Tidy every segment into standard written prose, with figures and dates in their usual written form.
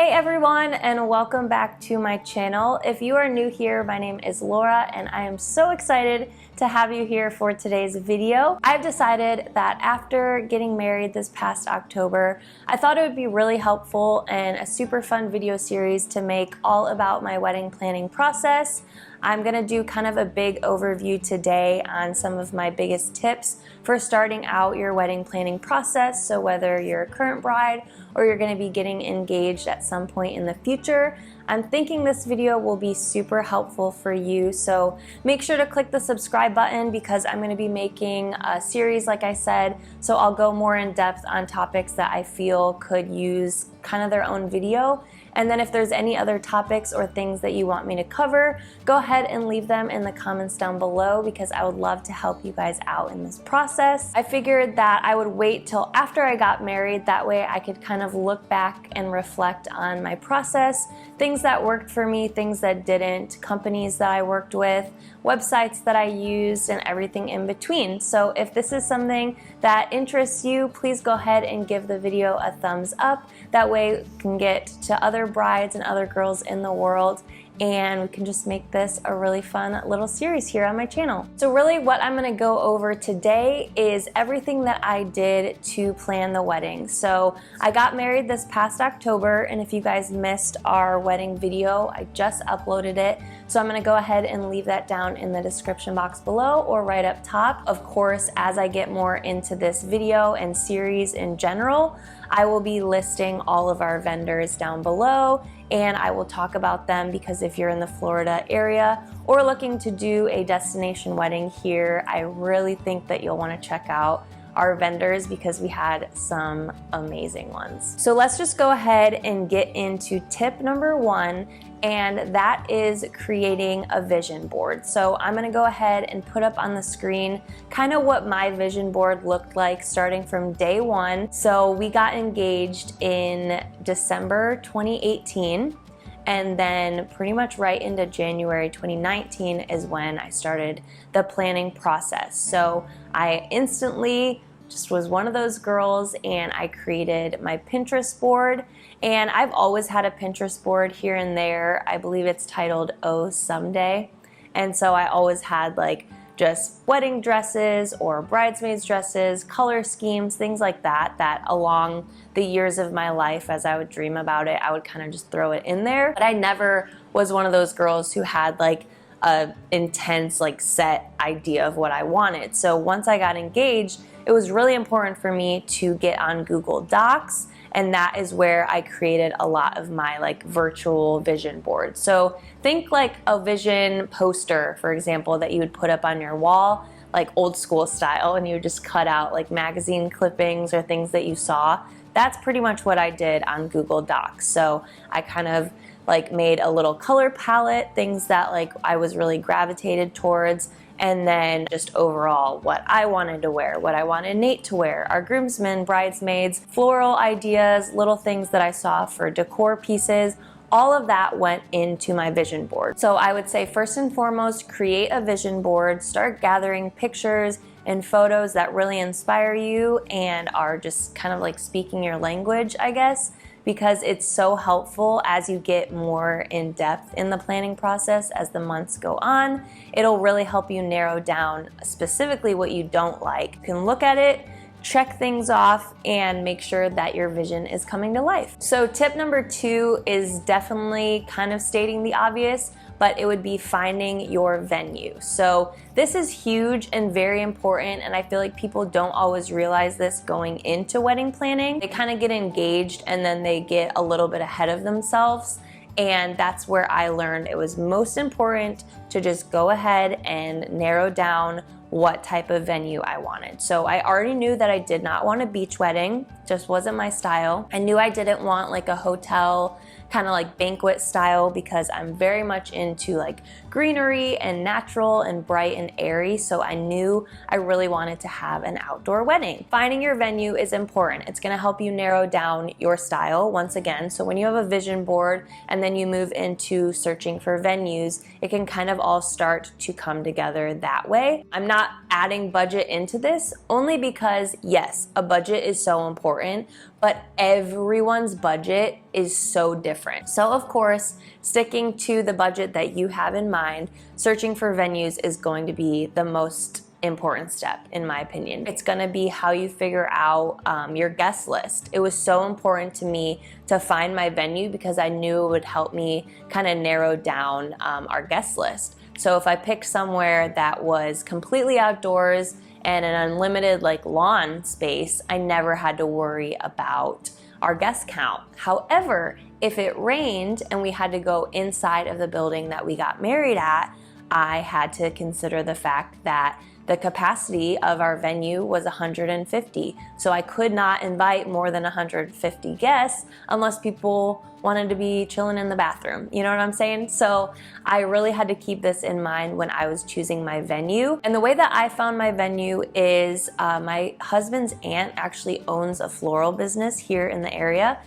Hey everyone, and welcome back to my channel. If you are new here, my name is Laura and I am so excited to have you here for today's video. I've decided that after getting married this past October, I thought it would be really helpful and a super fun video series to make all about my wedding planning process. I'm gonna do kind of a big overview today on some of my biggest tips for starting out your wedding planning process. So whether you're a current bride or you're gonna be getting engaged at some point in the future, I'm thinking this video will be super helpful for you. So make sure to click the subscribe button because I'm gonna be making a series, like I said, so I'll go more in depth on topics that I feel could use kind of their own video. And then if there's any other topics or things that you want me to cover, go ahead and leave them in the comments down below because I would love to help you guys out in this process. I figured that I would wait till after I got married, that way I could kind of look back and reflect on my process, things that worked for me, things that didn't, companies that I worked with, websites that I used, and everything in between. So if this is something that interests you, please go ahead and give the video a thumbs up. That way we can get to other brides and other girls in the world, and we can just make this a really fun little series here on my channel. So really what I'm gonna go over today is everything that I did to plan the wedding. So I got married this past October, and if you guys missed our wedding video, I just uploaded it. So I'm gonna go ahead and leave that down in the description box below or right up top. Of course, as I get more into this video and series in general, I will be listing all of our vendors down below, and I will talk about them because if you're in the Florida area or looking to do a destination wedding here, I really think that you'll want to check out our vendors because we had some amazing ones. So let's just go ahead and get into tip number one, and that is creating a vision board. So I'm gonna go ahead and put up on the screen kind of what my vision board looked like starting from day one. So we got engaged in December 2018. And then pretty much right into January 2019 is when I started the planning process. So I instantly just was one of those girls and I created my Pinterest board. And I've always had a Pinterest board here and there. I believe it's titled Oh Someday. And so I always had like just wedding dresses or bridesmaids dresses, color schemes, things like that, that along the years of my life as I would dream about it, I would kind of just throw it in there. But I never was one of those girls who had like a intense like set idea of what I wanted. So once I got engaged, it was really important for me to get on Google Docs, and that is where I created a lot of my like virtual vision board. So think like a vision poster, for example, that you would put up on your wall, like old school style, and you would just cut out like magazine clippings or things that you saw. That's pretty much what I did on Google Docs. So I kind of like made a little color palette, things that like I was really gravitated towards, and then just overall what I wanted to wear, what I wanted Nate to wear, our groomsmen, bridesmaids, floral ideas, little things that I saw for decor pieces. All of that went into my vision board. So I would say first and foremost, create a vision board, start gathering pictures and photos that really inspire you and are just kind of like speaking your language, I guess, because it's so helpful as you get more in depth in the planning process as the months go on. It'll really help you narrow down specifically what you don't like. You can look at it, check things off, and make sure that your vision is coming to life. So tip number two is definitely kind of stating the obvious, but it would be finding your venue. So this is huge and very important, and I feel like people don't always realize this going into wedding planning. They kind of get engaged and then they get a little bit ahead of themselves, and that's where I learned it was most important to just go ahead and narrow down what type of venue I wanted. So I already knew that I did not want a beach wedding, just wasn't my style. I knew I didn't want like a hotel kind of like banquet style because I'm very much into like greenery and natural and bright and airy. So I knew I really wanted to have an outdoor wedding. Finding your venue is important. It's gonna help you narrow down your style once again. So when you have a vision board and then you move into searching for venues, it can kind of all start to come together that way. I'm not adding budget into this only because yes, a budget is so important. important, but everyone's budget is so different. So of course, sticking to the budget that you have in mind, searching for venues is going to be the most important step, in my opinion. It's gonna be how you figure out your guest list. It was so important to me to find my venue because I knew it would help me kind of narrow down our guest list. So if I picked somewhere that was completely outdoors and an unlimited like lawn space, I never had to worry about our guest count. However, if it rained and we had to go inside of the building that we got married at, I had to consider the fact that the capacity of our venue was 150. So I could not invite more than 150 guests unless people wanted to be chilling in the bathroom. You know what I'm saying? So I really had to keep this in mind when I was choosing my venue. And the way that I found my venue is my husband's aunt actually owns a floral business here in the area.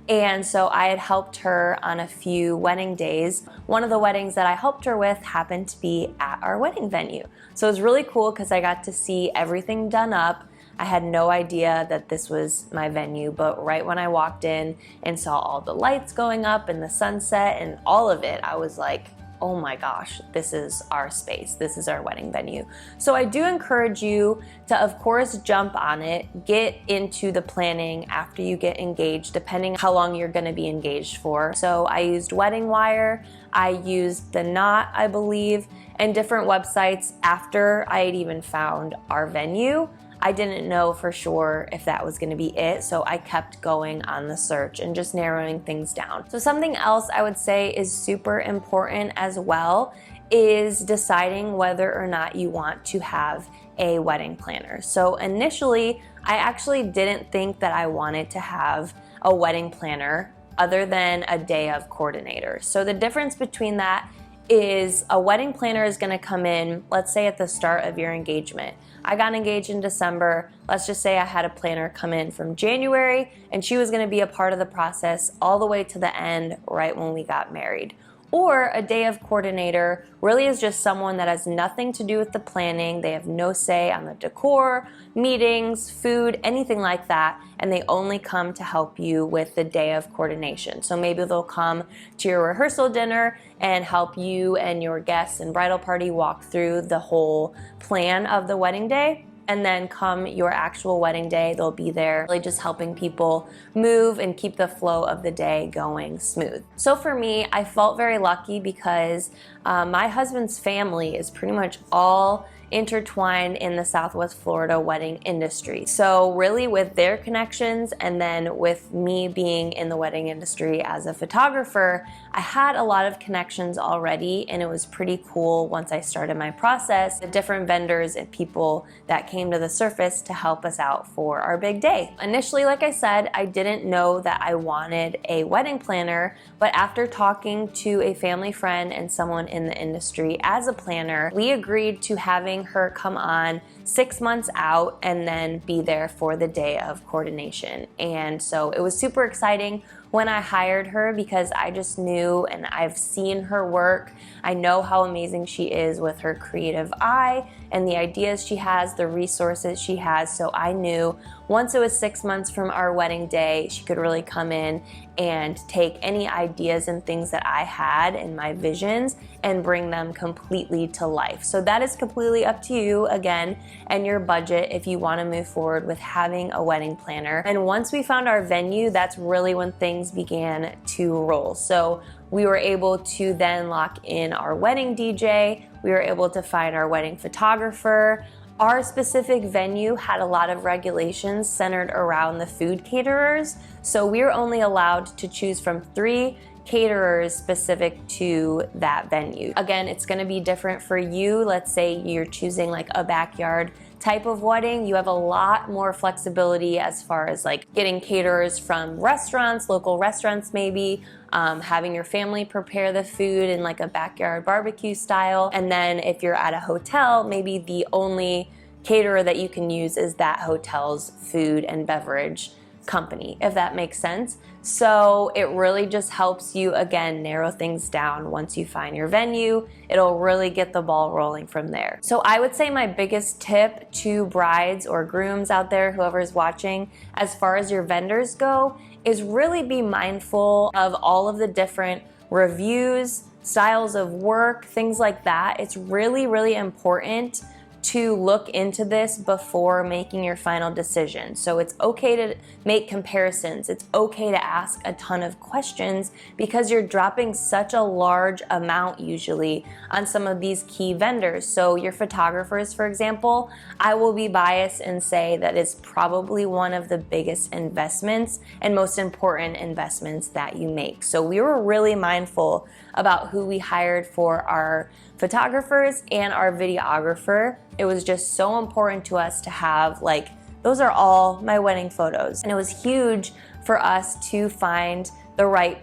And so I had helped her on a few wedding days. One of the weddings that I helped her with happened to be at our wedding venue. So it was really cool because I got to see everything done up. I had no idea that this was my venue, but right when I walked in and saw all the lights going up and the sunset and all of it, I was like, oh my gosh, this is our space. This is our wedding venue. So I do encourage you to, of course, jump on it, get into the planning after you get engaged, depending how long you're gonna be engaged for. So I used Wedding Wire, I used The Knot, I believe, and different websites after I had even found our venue. I didn't know for sure if that was gonna be it, so I kept going on the search and just narrowing things down. So something else I would say is super important as well is deciding whether or not you want to have a wedding planner. So initially, I actually didn't think that I wanted to have a wedding planner other than a day of coordinator. So the difference between that is a wedding planner is gonna come in, let's say at the start of your engagement. I got engaged in December. Let's just say I had a planner come in from January and she was gonna be a part of the process all the way to the end right when we got married. Or a day of coordinator really is just someone that has nothing to do with the planning. They have no say on the decor, meetings, food, anything like that, and they only come to help you with the day of coordination. So maybe they'll come to your rehearsal dinner and help you and your guests and bridal party walk through the whole plan of the wedding day. And then come your actual wedding day, they'll be there really just helping people move and keep the flow of the day going smooth. So for me, I felt very lucky because my husband's family is pretty much all intertwined in the Southwest Florida wedding industry. So really with their connections and then with me being in the wedding industry as a photographer, I had a lot of connections already, and it was pretty cool once I started my process, the different vendors and people that came to the surface to help us out for our big day. Initially, like I said, I didn't know that I wanted a wedding planner, but after talking to a family friend and someone in the industry as a planner, we agreed to having her come on 6 months out and then be there for the day of coordination. And so it was super exciting when I hired her because I just knew, and I've seen her work. I know how amazing she is with her creative eye and the ideas she has, the resources she has. So I knew once it was 6 months from our wedding day, she could really come in and take any ideas and things that I had in my visions and bring them completely to life. So that is completely up to you, again, and your budget if you want to move forward with having a wedding planner. And once we found our venue, that's really when things began to roll. So we were able to then lock in our wedding DJ. We were able to find our wedding photographer. Our specific venue had a lot of regulations centered around the food caterers. So we were only allowed to choose from 3 caterers specific to that venue. Again, it's gonna be different for you. Let's say you're choosing like a backyard type of wedding. You have a lot more flexibility as far as like getting caterers from restaurants, local restaurants maybe, having your family prepare the food in like a backyard barbecue style. And then if you're at a hotel, maybe the only caterer that you can use is that hotel's food and beverage company, if that makes sense. So it really just helps you, again, narrow things down. Once you find your venue, it'll really get the ball rolling from there. So I would say my biggest tip to brides or grooms out there, whoever's watching, as far as your vendors go, is really be mindful of all of the different reviews, styles of work, things like that. It's really, really important to look into this before making your final decision. So it's okay to make comparisons. It's okay to ask a ton of questions because you're dropping such a large amount usually on some of these key vendors. So your photographers, for example, I will be biased and say that is probably one of the biggest investments and most important investments that you make. So we were really mindful about who we hired for our photographers and our videographer. It was just so important to us to have, like, those are all my wedding photos. And it was huge for us to find the right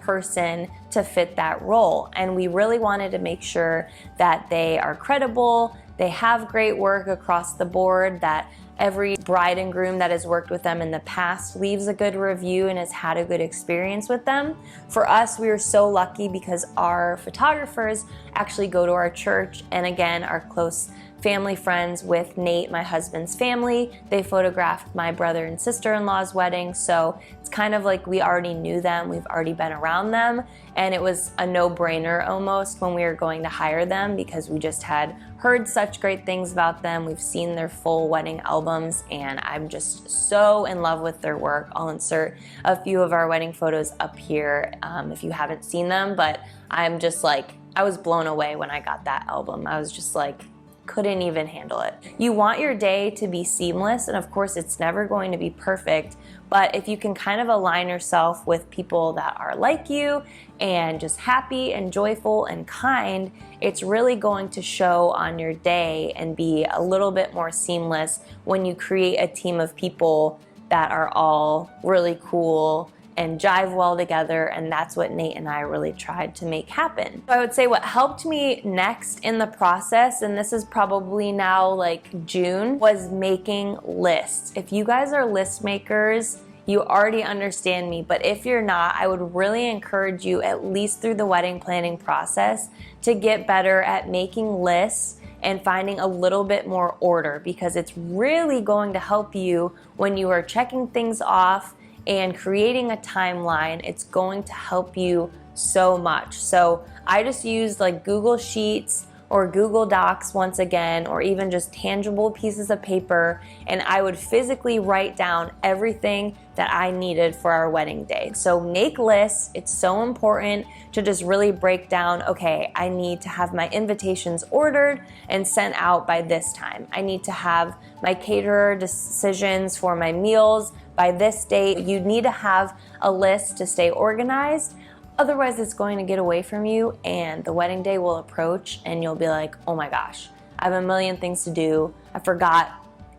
person to fit that role. And we really wanted to make sure that they are credible, they have great work across the board, that every bride and groom that has worked with them in the past leaves a good review and has had a good experience with them. For us, we were so lucky because our photographers actually go to our church and, again, are close family friends with Nate, my husband's family. They photographed my brother and sister-in-law's wedding, so it's kind of like we already knew them, we've already been around them, and it was a no-brainer almost when we were going to hire them because we just had heard such great things about them. We've seen their full wedding albums, and I'm just so in love with their work. I'll insert a few of our wedding photos up here if you haven't seen them, but I'm just like, I was blown away when I got that album. I was just like, couldn't even handle it. You want your day to be seamless, and of course it's never going to be perfect, but if you can kind of align yourself with people that are like you and just happy and joyful and kind, it's really going to show on your day and be a little bit more seamless when you create a team of people that are all really cool and jive well together, and that's what Nate and I really tried to make happen. So I would say what helped me next in the process, and this is probably now like June, was making lists. If you guys are list makers, you already understand me, but if you're not, I would really encourage you, at least through the wedding planning process, to get better at making lists and finding a little bit more order, because it's really going to help you when you are checking things off and creating a timeline. It's going to help you so much. So I just used like Google Sheets or Google Docs once again, or even just tangible pieces of paper, and I would physically write down everything that I needed for our wedding day. So make lists. It's so important to just really break down, okay, I need to have my invitations ordered and sent out by this time. I need to have my caterer decisions for my meals by this date. You need to have a list to stay organized. Otherwise, it's going to get away from you, and the wedding day will approach and you'll be like, oh my gosh, I have a million things to do. I forgot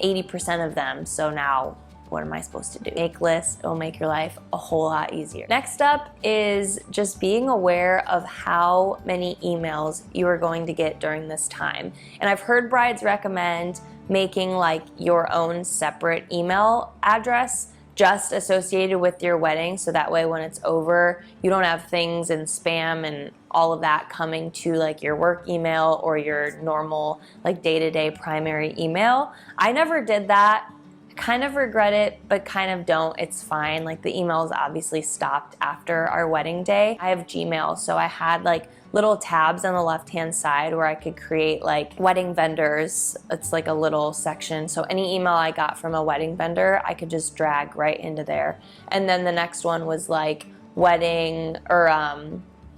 80% of them, so now what am I supposed to do? Make lists, it'll make your life a whole lot easier. Next up is just being aware of how many emails you are going to get during this time. And I've heard brides recommend making like your own separate email address just associated with your wedding, so that way when it's over, you don't have things in spam and all of that coming to like your work email or your normal like day-to-day primary email. I never did that. Kind of regret it, but kind of don't. It's fine. Like the emails obviously stopped after our wedding day. I have Gmail, so I had like little tabs on the left-hand side where I could create like wedding vendors. It's like a little section. So any email I got from a wedding vendor, I could just drag right into there. And then the next one was like wedding or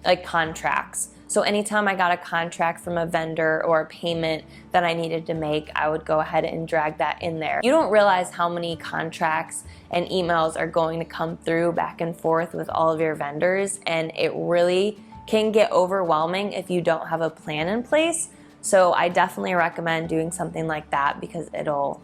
like contracts. So anytime I got a contract from a vendor or a payment that I needed to make, I would go ahead and drag that in there. You don't realize how many contracts and emails are going to come through back and forth with all of your vendors, and it really can get overwhelming if you don't have a plan in place. So I definitely recommend doing something like that because it'll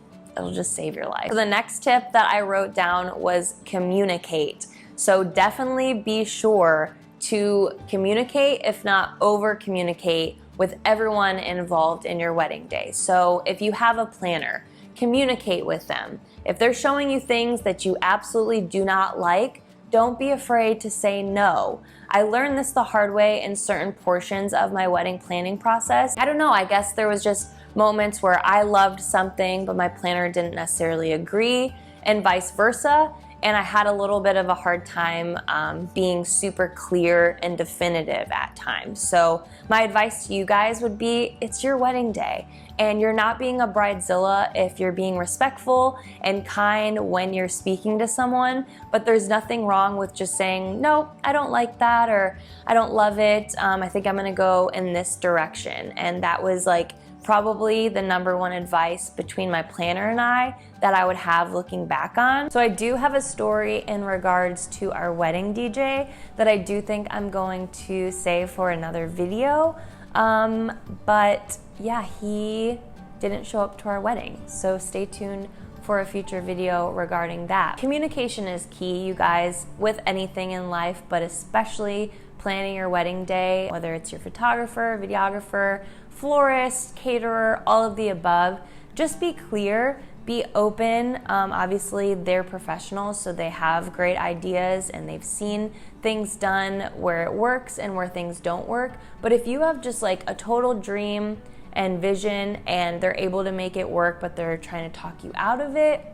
just save your life. So the next tip that I wrote down was communicate. So definitely be sure to communicate, if not over communicate, with everyone involved in your wedding day. So if you have a planner, communicate with them. If they're showing you things that you absolutely do not like, don't be afraid to say no. I learned this the hard way in certain portions of my wedding planning process. I don't know, I guess there was just moments where I loved something, but my planner didn't necessarily agree, and vice versa. And I had a little bit of a hard time being super clear and definitive at times. So my advice to you guys would be, it's your wedding day, and you're not being a bridezilla if you're being respectful and kind when you're speaking to someone, but there's nothing wrong with just saying, no, I don't like that, or I don't love it, I think I'm gonna go in this direction. And that was like probably the number one advice between my planner and I that I would have looking back on. So I do have a story in regards to our wedding DJ that I do think I'm going to save for another video. But yeah, he didn't show up to our wedding. So stay tuned for a future video regarding that. Communication is key, you guys, with anything in life, but especially planning your wedding day, whether it's your photographer, videographer, florist, caterer, all of the above. Just be clear, be open. Obviously, they're professionals, so they have great ideas and they've seen things done where it works and where things don't work. But if you have just like a total dream and vision and they're able to make it work, but they're trying to talk you out of it,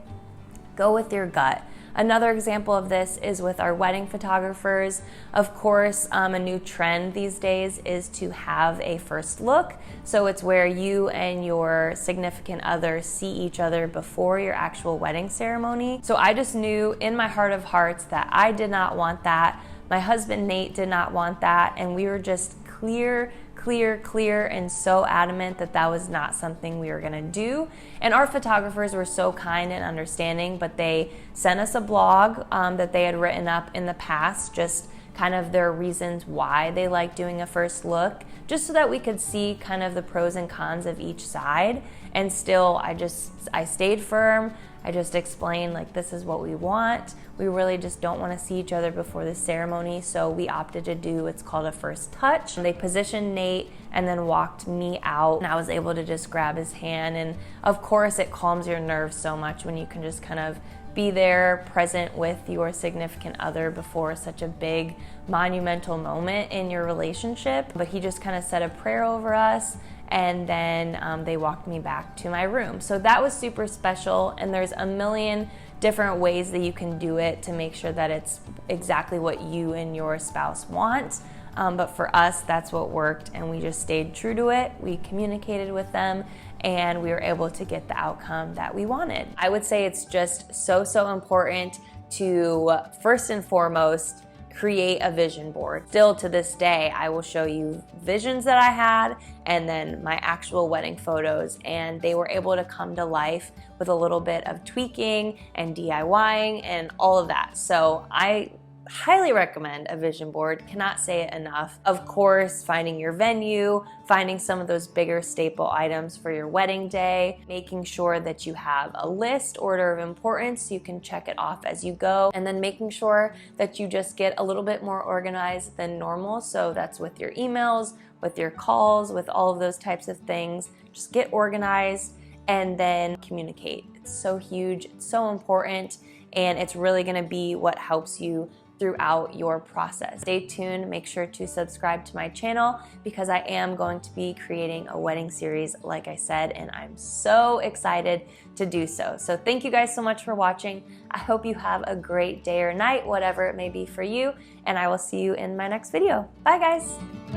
go with your gut. Another example of this is with our wedding photographers. Of course, a new trend these days is to have a first look. So it's where you and your significant other see each other before your actual wedding ceremony. So I just knew in my heart of hearts that I did not want that. My husband Nate did not want that, and we were just clear and so adamant that that was not something we were gonna do. And our photographers were so kind and understanding, but they sent us a blog that they had written up in the past, just kind of their reasons why they like doing a first look, just so that we could see kind of the pros and cons of each side. And still, I stayed firm. I just explained, like, this is what we want. We really just don't want to see each other before the ceremony, so we opted to do what's called a first touch. They positioned Nate and then walked me out, and I was able to just grab his hand. And of course, it calms your nerves so much when you can just kind of be there present with your significant other before such a big monumental moment in your relationship. But he just kind of said a prayer over us, and then they walked me back to my room. So that was super special, and there's a million different ways that you can do it to make sure that it's exactly what you and your spouse want. But for us, that's what worked, and we just stayed true to it. We communicated with them, and we were able to get the outcome that we wanted. I would say it's just so important to, first and foremost, create a vision board. Still to this day, I will show you visions that I had and then my actual wedding photos, and they were able to come to life with a little bit of tweaking and DIYing and all of that. So I highly recommend a vision board, cannot say it enough. Of course, finding your venue, finding some of those bigger staple items for your wedding day, making sure that you have a list, order of importance, so you can check it off as you go, and then making sure that you just get a little bit more organized than normal. So that's with your emails, with your calls, with all of those types of things. Just get organized and then communicate. It's so huge, it's so important, and it's really gonna be what helps you throughout your process. Stay tuned, make sure to subscribe to my channel because I am going to be creating a wedding series, like I said, and I'm so excited to do so. So thank you guys so much for watching. I hope you have a great day or night, whatever it may be for you, and I will see you in my next video. Bye guys.